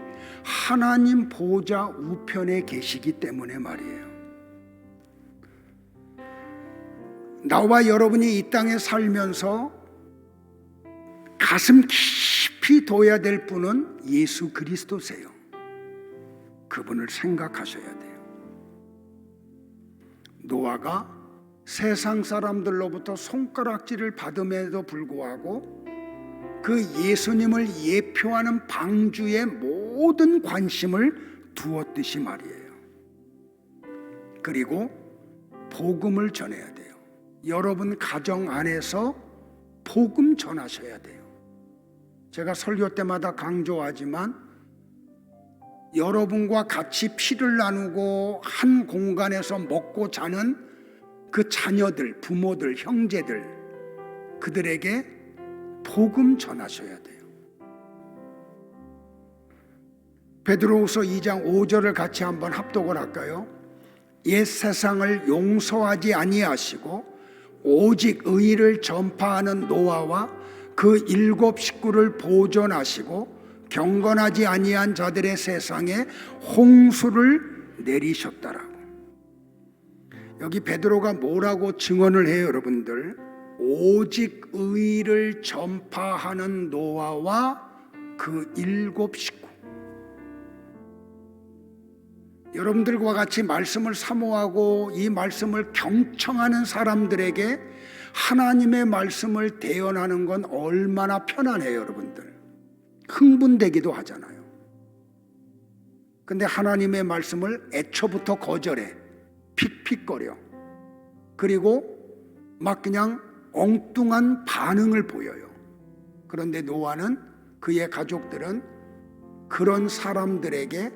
하나님 보좌 우편에 계시기 때문에 말이에요. 나와 여러분이 이 땅에 살면서 가슴 깊이 둬야 될 분은 예수 그리스도세요. 그분을 생각하셔야 돼요. 노아가 세상 사람들로부터 손가락질을 받음에도 불구하고 그 예수님을 예표하는 방주에 모든 관심을 두었듯이 말이에요. 그리고 복음을 전해야 돼요. 여러분 가정 안에서 복음 전하셔야 돼요. 제가 설교 때마다 강조하지만 여러분과 같이 피를 나누고 한 공간에서 먹고 자는 그 자녀들, 부모들, 형제들, 그들에게 복음 전하셔야 돼요. 베드로후서 2장 5절을 같이 한번 합독을 할까요? 옛 세상을 용서하지 아니하시고 오직 의를 전파하는 노아와 그 7 식구를 보존하시고 경건하지 아니한 자들의 세상에 홍수를 내리셨다라고. 여기 베드로가 뭐라고 증언을 해요, 여러분들? 오직 의를 전파하는 노아와 그 7 식구. 여러분들과 같이 말씀을 사모하고 이 말씀을 경청하는 사람들에게 하나님의 말씀을 대언하는 건 얼마나 편안해요, 여러분들. 흥분되기도 하잖아요. 근데 하나님의 말씀을 애초부터 거절해. 픽픽거려. 그리고 막 그냥 엉뚱한 반응을 보여요. 그런데 노아는, 그의 가족들은 그런 사람들에게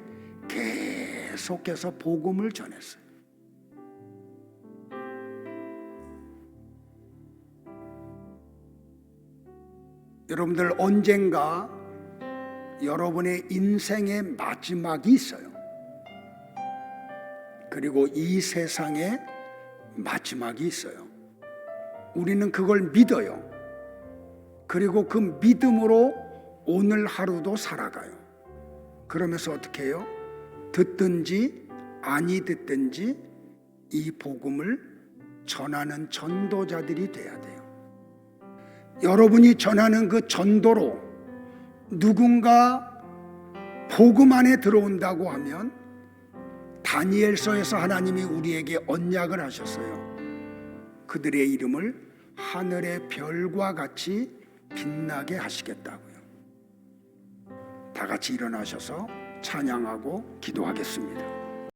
계속해서 복음을 전했어요. 여러분들 언젠가 여러분의 인생의 마지막이 있어요. 그리고 이 세상의 마지막이 있어요. 우리는 그걸 믿어요. 그리고 그 믿음으로 오늘 하루도 살아가요. 그러면서 어떻게 해요? 듣든지 아니 듣든지 이 복음을 전하는 전도자들이 돼야 돼요. 여러분이 전하는 그 전도로 누군가 복음 안에 들어온다고 하면 다니엘서에서 하나님이 우리에게 언약을 하셨어요. 그들의 이름을 하늘의 별과 같이 빛나게 하시겠다고요. 다 같이 일어나셔서 찬양하고 기도하겠습니다.